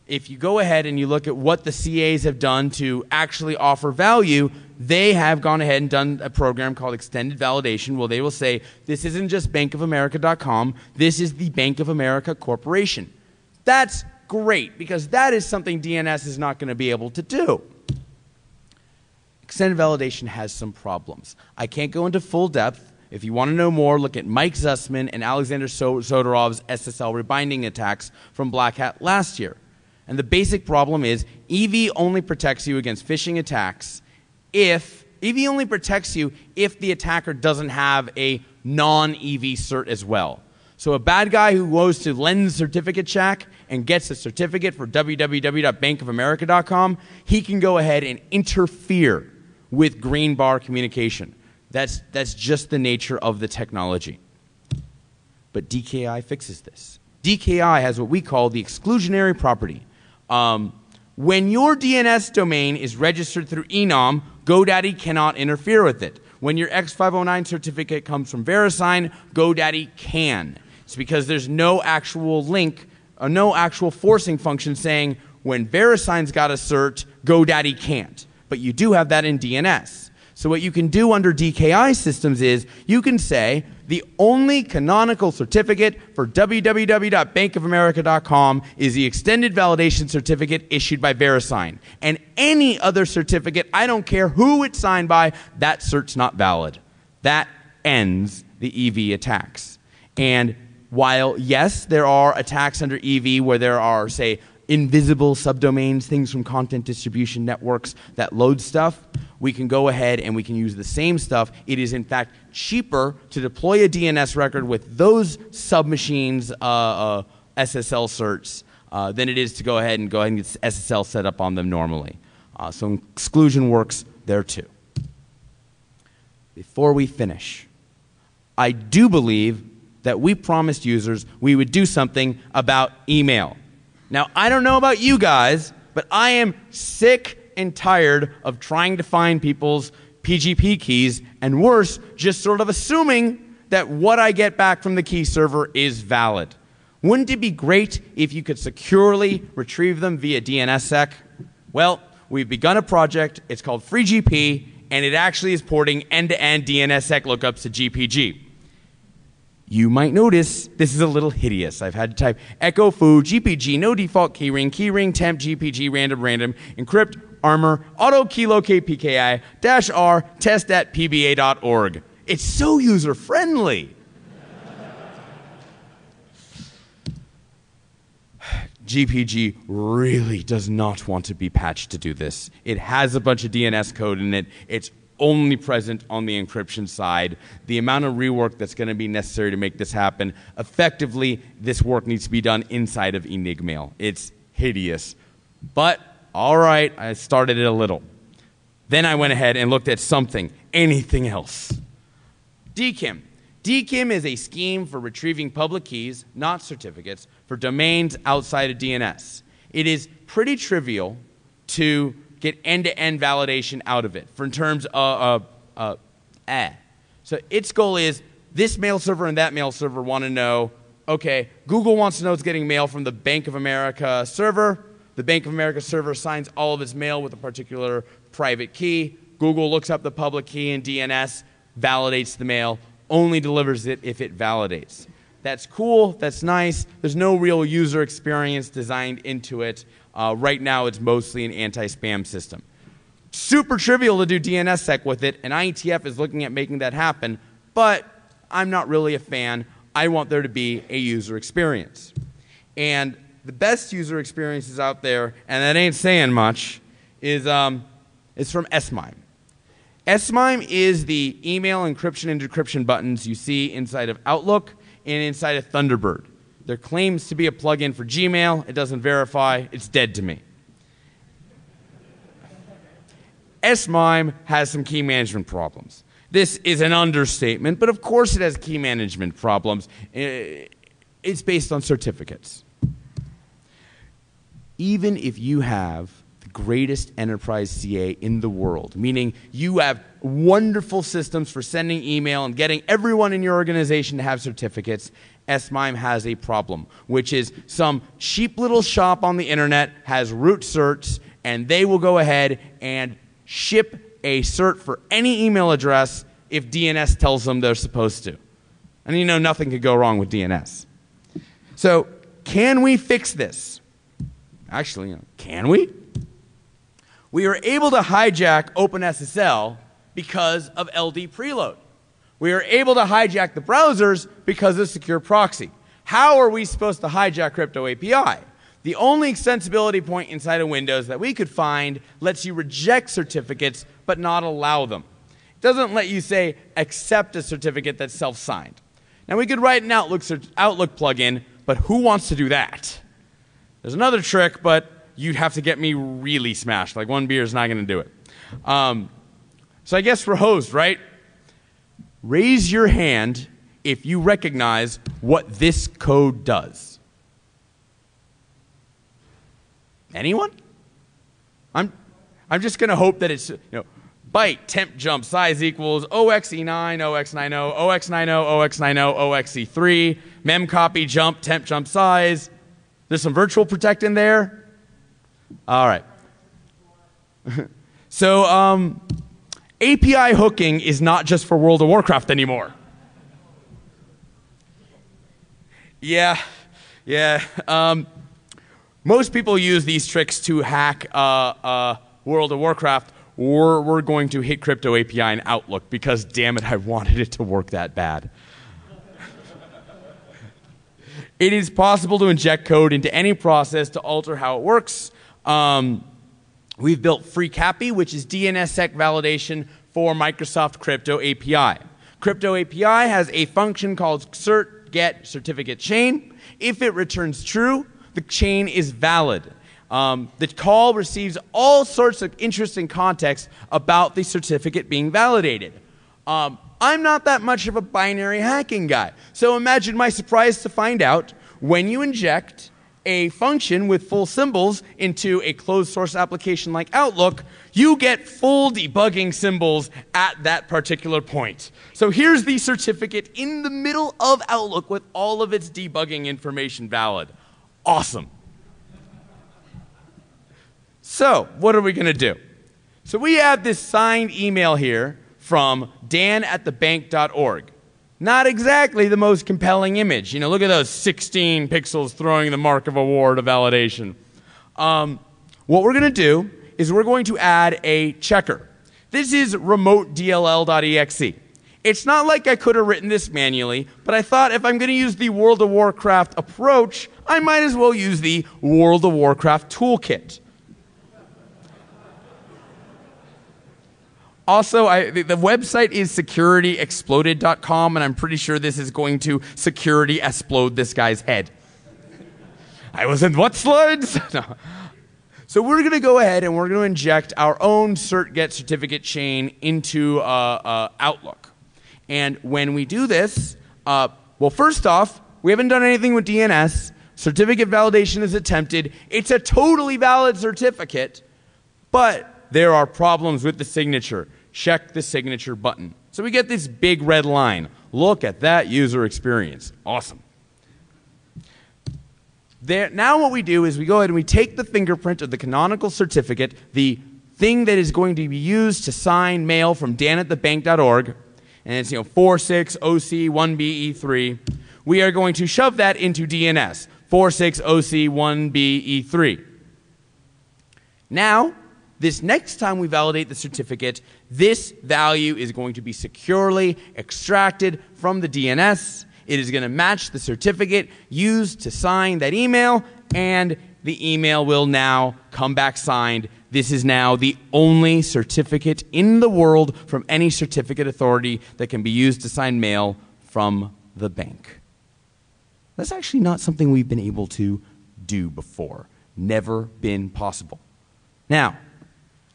If you go ahead and you look at what the CAs have done to actually offer value, they have gone ahead and done a program called extended validation where they will say, this isn't just bankofamerica.com, this is the Bank of America Corporation. That's great, because that is something DNS is not going to be able to do. Extended validation has some problems. I can't go into full depth. If you want to know more, look at Mike Zussman and Alexander Sodorov's SSL rebinding attacks from Black Hat last year. And the basic problem is EV only protects you against phishing attacks if EV only protects you if the attacker doesn't have a non-EV cert as well. So a bad guy who goes to Lens Certificate Check and gets a certificate for www.bankofamerica.com, he can go ahead and interfere with green bar communication. That's just the nature of the technology. But DKI fixes this. DKI has what we call the exclusionary property. When your DNS domain is registered through Enom, GoDaddy cannot interfere with it. When your X509 certificate comes from VeriSign, GoDaddy can. It's because there's no actual link, no actual forcing function saying when VeriSign's got a cert, GoDaddy can't. But you do have that in DNS. So what you can do under DKI systems is you can say the only canonical certificate for www.bankofamerica.com is the extended validation certificate issued by VeriSign. And any other certificate, I don't care who it's signed by, that cert's not valid. That ends the EV attacks. And while, yes, there are attacks under EV where there are, say, invisible subdomains, things from content distribution networks that load stuff, we can go ahead and we can use the same stuff. It is, in fact, cheaper to deploy a DNS record with those submachines SSL certs than it is to go ahead and get SSL set up on them normally. So exclusion works there too. Before we finish, I do believe that we promised users we would do something about email. Now, I don't know about you guys, but I am sick and tired of trying to find people's PGP keys, and worse, just sort of assuming that what I get back from the key server is valid. Wouldn't it be great if you could securely retrieve them via DNSSEC? Well, we've begun a project. It's called FreeGP, and it actually is porting end-to-end DNSSEC lookups to GPG. You might notice this is a little hideous. I've had to type echo foo, GPG, no default keyring, temp, GPG, random, encrypt, armor, auto keylocate PKI, -r, test@pba.org. It's so user-friendly. GPG really does not want to be patched to do this. It has a bunch of DNS code in it. It's only present on the encryption side. The amount of rework that's going to be necessary to make this happen, effectively, this work needs to be done inside of Enigmail. It's hideous. But, all right, I started it a little. Then I went ahead and looked at anything else. DKIM. DKIM is a scheme for retrieving public keys, not certificates, for domains outside of DNS. It is pretty trivial to get end-to-end validation out of it in terms of So its goal is this mail server and that mail server want to know, okay, Google wants to know it's getting mail from the Bank of America server. The Bank of America server signs all of its mail with a particular private key. Google looks up the public key in DNS, validates the mail, only delivers it if it validates. That's cool. That's nice. There's no real user experience designed into it. Right now, it's mostly an anti-spam system. Super trivial to do DNSSEC with it, and IETF is looking at making that happen, but I'm not really a fan. I want there to be a user experience. And the best user experiences out there, and that ain't saying much, is from S-MIME. S-MIME is the email encryption and decryption buttons you see inside of Outlook and inside of Thunderbird. There claims to be a plugin for Gmail. It doesn't verify. It's dead to me. S-MIME has some key management problems. This is an understatement, but of course it has key management problems. It's based on certificates. Even if you have the greatest enterprise CA in the world, meaning you have wonderful systems for sending email and getting everyone in your organization to have certificates, S-MIME has a problem, which is some cheap little shop on the internet has root certs, and they will go ahead and ship a cert for any email address if DNS tells them they're supposed to. And you know nothing could go wrong with DNS. So can we fix this? Actually, can we? We are able to hijack OpenSSL because of LD preload. We are able to hijack the browsers because of secure proxy. How are we supposed to hijack Crypto API? The only extensibility point inside of Windows that we could find lets you reject certificates but not allow them. It doesn't let you say accept a certificate that's self-signed. Now we could write an Outlook plugin, but who wants to do that? There's another trick, but you'd have to get me really smashed. Like one beer is not going to do it. So I guess we're hosed, right? Raise your hand if you recognize what this code does. Anyone? I'm just going to hope that it's, byte, temp jump, size equals OXE9, OX90, OX90, OX90, OXE3, mem copy jump, temp jump size. There's some virtual protect in there. All right. So API hooking is not just for World of Warcraft anymore. Yeah. Most people use these tricks to hack World of Warcraft, or we're going to hit Crypto API in Outlook because, damn it, I wanted it to work that bad. It is possible to inject code into any process to alter how it works. We've built FreeCAPI, which is DNSSEC validation for Microsoft Crypto API. Crypto API has a function called cert get certificate chain. If it returns true, the chain is valid. The call receives all sorts of interesting context about the certificate being validated. I'm not that much of a binary hacking guy. So imagine my surprise to find out when you inject a function with full symbols into a closed source application like Outlook, you get full debugging symbols at that particular point. So here's the certificate in the middle of Outlook with all of its debugging information valid. Awesome. So what are we going to do? So we have this signed email here from dan@thebank.org. Not exactly the most compelling image. Look at those 16 pixels throwing the mark of a war to validation. What we're going to do is we're going to add a checker. This is remotedll.exe. It's not like I could have written this manually, but I thought if I'm going to use the World of Warcraft approach, I might as well use the World of Warcraft toolkit. Also, the website is securityexploded.com, and I'm pretty sure this is going to security explode this guy's head. I was in what slides? No. So we're going to go ahead and we're going to inject our own cert-get certificate chain into Outlook. And when we do this, well, first off, we haven't done anything with DNS. Certificate validation is attempted. It's a totally valid certificate, but there are problems with the signature. Check the signature button. So we get this big red line. look at that user experience. Awesome. Now what we do is we go ahead and we take the fingerprint of the canonical certificate, the thing that is going to be used to sign mail from dan@thebank.org, and it's 46OC1BE3. We are going to shove that into DNS, 46OC1BE3. Now, this next time we validate the certificate, this value is going to be securely extracted from the DNS. It is going to match the certificate used to sign that email, and the email will now come back signed. This is now the only certificate in the world from any certificate authority that can be used to sign mail from the bank. That's actually not something we've been able to do before. Never been possible. Now,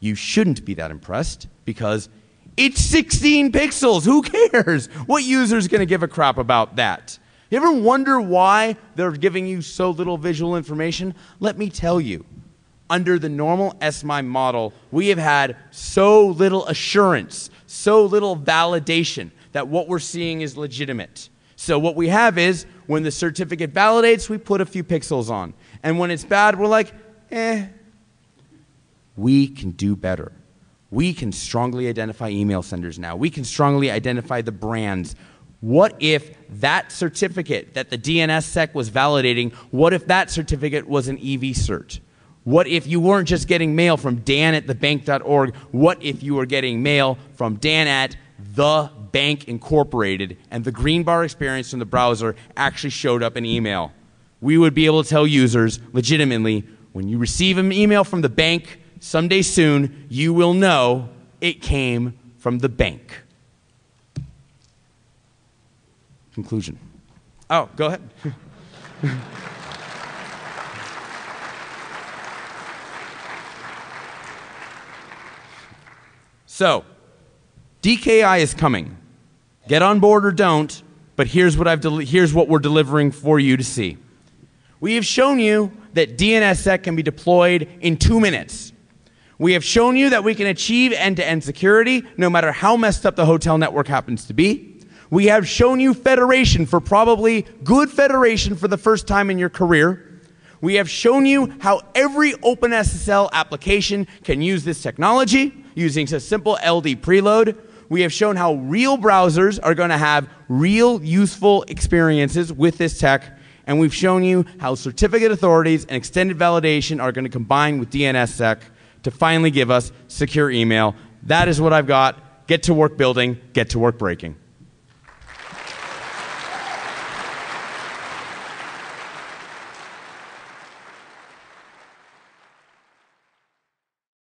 you shouldn't be that impressed because it's 16 pixels. Who cares? What user is going to give a crap about that? You ever wonder why they're giving you so little visual information? Let me tell you. Under the normal SMIME model, we have had so little assurance, so little validation that what we're seeing is legitimate. So what we have is, when the certificate validates, we put a few pixels on. And when it's bad, we're like, eh. We can do better. We can strongly identify email senders now. We can strongly identify the brands. What if that certificate that the DNSSEC was validating, what if that certificate was an EV cert? What if you weren't just getting mail from dan@thebank.org? What if you were getting mail from dan@thebank Incorporated and the green bar experience from the browser actually showed up in email? We would be able to tell users legitimately, when you receive an email from the bank someday soon, you will know it came from the bank. Conclusion. Oh, go ahead. So, DKI is coming. Get on board or don't, but here's what we're delivering for you to see. We have shown you that DNSSEC can be deployed in 2 minutes. We have shown you that we can achieve end-to-end security no matter how messed up the hotel network happens to be. We have shown you federation for probably good federation for the first time in your career. We have shown you how every OpenSSL application can use this technology using a simple LD preload. We have shown how real browsers are going to have real useful experiences with this tech. And we've shown you how certificate authorities and extended validation are going to combine with DNSSEC to finally give us secure email. That is what I've got. Get to work building, get to work breaking.